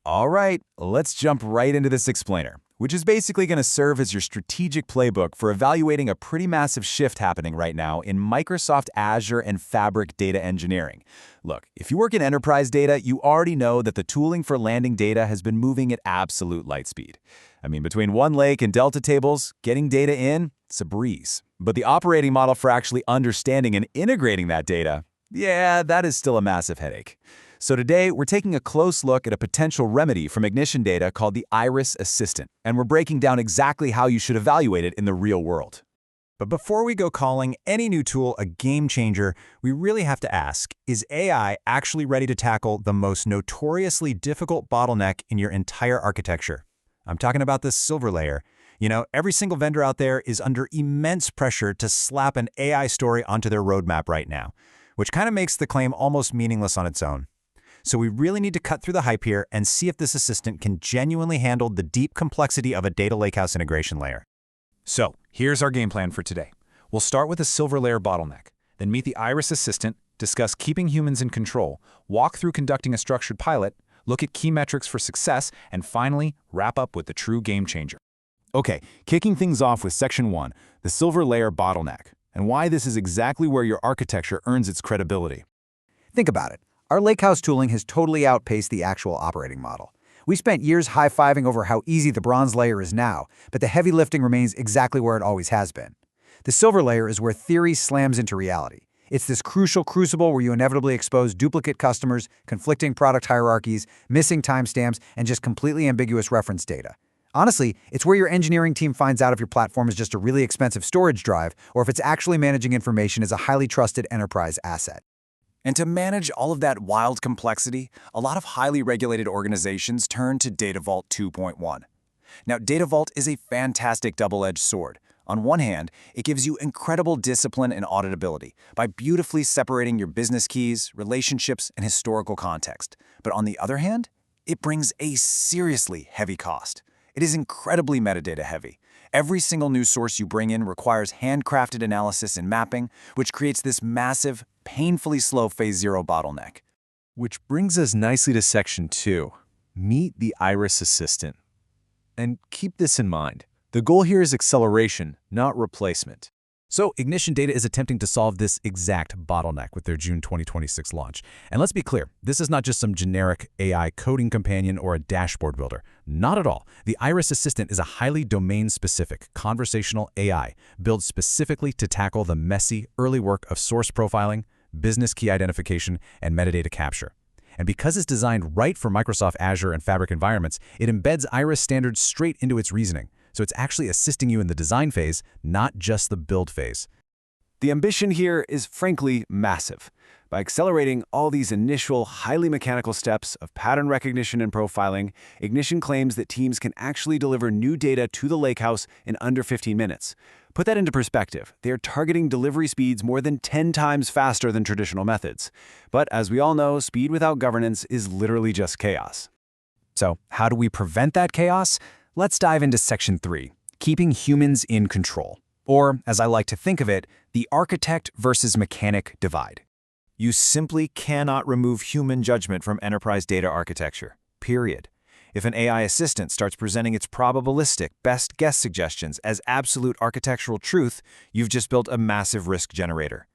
All right, let's jump right into this explainer, which is basically going to serve as your strategic playbook for evaluating a pretty massive shift happening right now in Microsoft Azure and Fabric data engineering. Look, if you work in enterprise data, you already know that the tooling for landing data has been moving at absolute light speed. I mean, between OneLake and Delta tables, getting data in, it's a breeze. But the operating model for actually understanding and integrating that data, yeah, that is still a massive headache. So today, we're taking a close look at a potential remedy from Ignition data called the IRiS Assistant, and we're breaking down exactly how you should evaluate it in the real world. But before we go calling any new tool a game changer, we really have to ask, is AI actually ready to tackle the most notoriously difficult bottleneck in your entire architecture? I'm talking about the silver layer. You know, every single vendor out there is under immense pressure to slap an AI story onto their roadmap right now, which kind of makes the claim almost meaningless on its own. So we really need to cut through the hype here and see if this assistant can genuinely handle the deep complexity of a data lakehouse integration layer. So here's our game plan for today. We'll start with a silver layer bottleneck, then meet the IRiS assistant, discuss keeping humans in control, walk through conducting a structured pilot, look at key metrics for success, and finally wrap up with the true game changer. Okay, kicking things off with Section 1, the silver layer bottleneck, and why this is exactly where your architecture earns its credibility. Think about it. Our lakehouse tooling has totally outpaced the actual operating model. We spent years high-fiving over how easy the bronze layer is now, but the heavy lifting remains exactly where it always has been. The silver layer is where theory slams into reality. It's this crucial crucible where you inevitably expose duplicate customers, conflicting product hierarchies, missing timestamps, and just completely ambiguous reference data. Honestly, it's where your engineering team finds out if your platform is just a really expensive storage drive or if it's actually managing information as a highly trusted enterprise asset. And to manage all of that wild complexity, a lot of highly regulated organizations turn to Data Vault 2.1. Now, Data Vault is a fantastic double-edged sword. On one hand, it gives you incredible discipline and auditability by beautifully separating your business keys, relationships, and historical context. But on the other hand, it brings a seriously heavy cost. It is incredibly metadata heavy. Every single news source you bring in requires handcrafted analysis and mapping, which creates this massive, painfully slow phase 0 bottleneck. Which brings us nicely to Section 2, meet the IRiS assistant. And keep this in mind. The goal here is acceleration, not replacement. So Ignition Data is attempting to solve this exact bottleneck with their June 2026 launch. And let's be clear, this is not just some generic AI coding companion or a dashboard builder. Not at all. The IRiS Assistant is a highly domain-specific conversational AI built specifically to tackle the messy, early work of source profiling, business key identification, and metadata capture. And because it's designed right for Microsoft Azure and Fabric environments, it embeds IRiS standards straight into its reasoning. So it's actually assisting you in the design phase, not just the build phase. The ambition here is frankly massive. By accelerating all these initial, highly mechanical steps of pattern recognition and profiling, Ignition claims that teams can actually deliver new data to the lakehouse in under 15 minutes. Put that into perspective, they are targeting delivery speeds more than 10 times faster than traditional methods. But as we all know, speed without governance is literally just chaos. So how do we prevent that chaos? Let's dive into Section 3, keeping humans in control. Or, as I like to think of it, the architect versus mechanic divide. You simply cannot remove human judgment from enterprise data architecture, period. If an AI assistant starts presenting its probabilistic best guess suggestions as absolute architectural truth, you've just built a massive risk generator.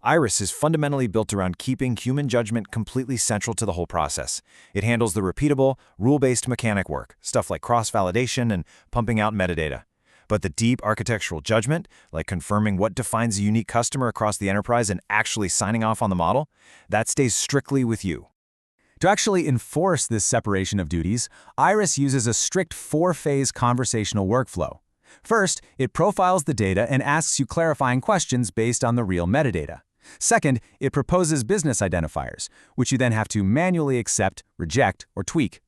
IRiS is fundamentally built around keeping human judgment completely central to the whole process. It handles the repeatable, rule-based mechanic work, stuff like cross-validation and pumping out metadata. But the deep architectural judgment, like confirming what defines a unique customer across the enterprise and actually signing off on the model, that stays strictly with you. To actually enforce this separation of duties, IRiS uses a strict 4-phase conversational workflow. First, it profiles the data and asks you clarifying questions based on the real metadata. Second, it proposes business identifiers, which you then have to manually accept, reject, or tweak.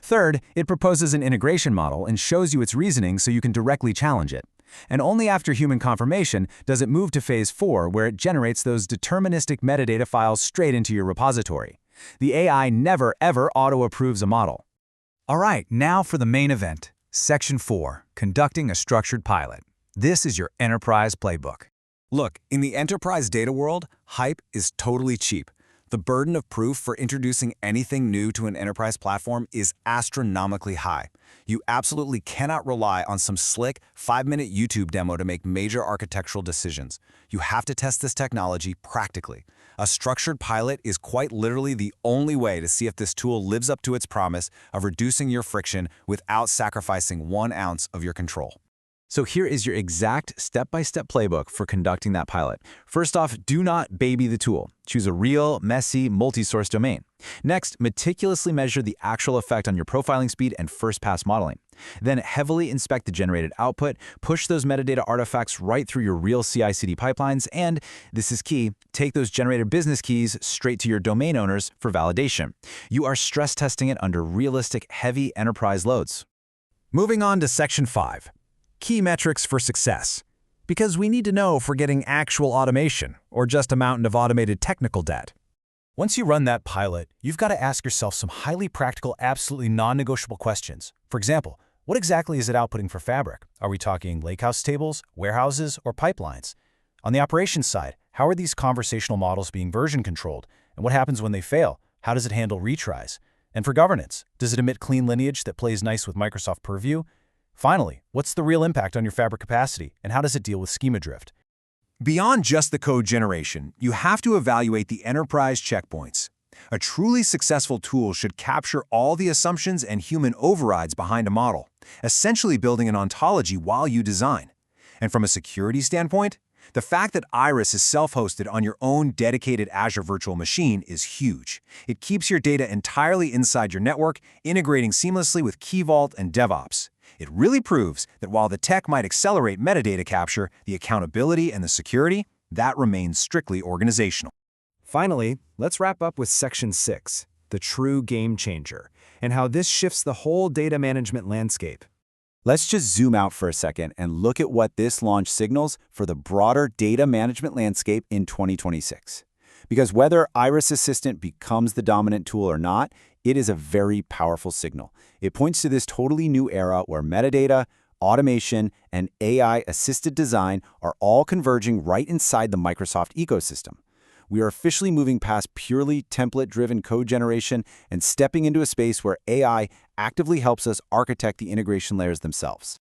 Third, it proposes an integration model and shows you its reasoning so you can directly challenge it. And only after human confirmation does it move to phase 4, where it generates those deterministic metadata files straight into your repository. The AI never, ever auto-approves a model. All right, now for the main event. Section 4, conducting a structured pilot. This is your enterprise playbook. Look, in the enterprise data world, hype is totally cheap. The burden of proof for introducing anything new to an enterprise platform is astronomically high. You absolutely cannot rely on some slick 5-minute YouTube demo to make major architectural decisions. You have to test this technology practically. A structured pilot is quite literally the only way to see if this tool lives up to its promise of reducing your friction without sacrificing 1 ounce of your control. So here is your exact step-by-step playbook for conducting that pilot. First off, do not baby the tool. Choose a real, messy, multi-source domain. Next, meticulously measure the actual effect on your profiling speed and first-pass modeling. Then heavily inspect the generated output, push those metadata artifacts right through your real CI/CD pipelines, and, this is key, take those generated business keys straight to your domain owners for validation. You are stress testing it under realistic, heavy enterprise loads. Moving on to Section 5. Key metrics for success. Because we need to know if we're getting actual automation or just a mountain of automated technical debt. Once you run that pilot, you've got to ask yourself some highly practical, absolutely non-negotiable questions. For example, what exactly is it outputting for Fabric? Are we talking lakehouse tables, warehouses, or pipelines? On the operations side, how are these conversational models being version controlled? And what happens when they fail? How does it handle retries? And for governance, does it emit clean lineage that plays nice with Microsoft Purview? Finally, what's the real impact on your Fabric capacity, and how does it deal with schema drift? Beyond just the code generation, you have to evaluate the enterprise checkpoints. A truly successful tool should capture all the assumptions and human overrides behind a model, essentially building an ontology while you design. And from a security standpoint, the fact that IRiS is self-hosted on your own dedicated Azure virtual machine is huge. It keeps your data entirely inside your network, integrating seamlessly with Key Vault and DevOps. It really proves that while the tech might accelerate metadata capture, the accountability and the security, that remains strictly organizational. Finally, let's wrap up with Section 6, the true game changer, and how this shifts the whole data management landscape. Let's just zoom out for a second and look at what this launch signals for the broader data management landscape in 2026. Because whether IRiS Assistant becomes the dominant tool or not, it is a very powerful signal. It points to this totally new era where metadata, automation, and AI-assisted design are all converging right inside the Microsoft ecosystem. We are officially moving past purely template-driven code generation and stepping into a space where AI actively helps us architect the integration layers themselves.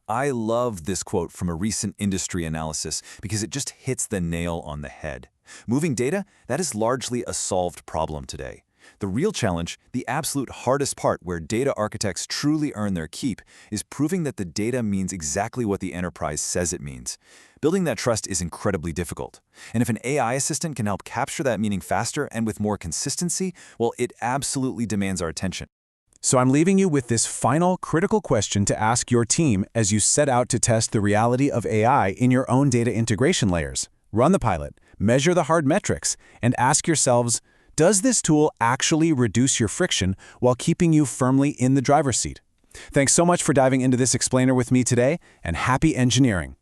I love this quote from a recent industry analysis because it just hits the nail on the head. Moving data, that is largely a solved problem today. The real challenge, the absolute hardest part where data architects truly earn their keep, is proving that the data means exactly what the enterprise says it means. Building that trust is incredibly difficult. And if an AI assistant can help capture that meaning faster and with more consistency, well, it absolutely demands our attention. So I'm leaving you with this final critical question to ask your team as you set out to test the reality of AI in your own data integration layers. Run the pilot, measure the hard metrics, and ask yourselves, does this tool actually reduce your friction while keeping you firmly in the driver's seat? Thanks so much for diving into this explainer with me today, and happy engineering.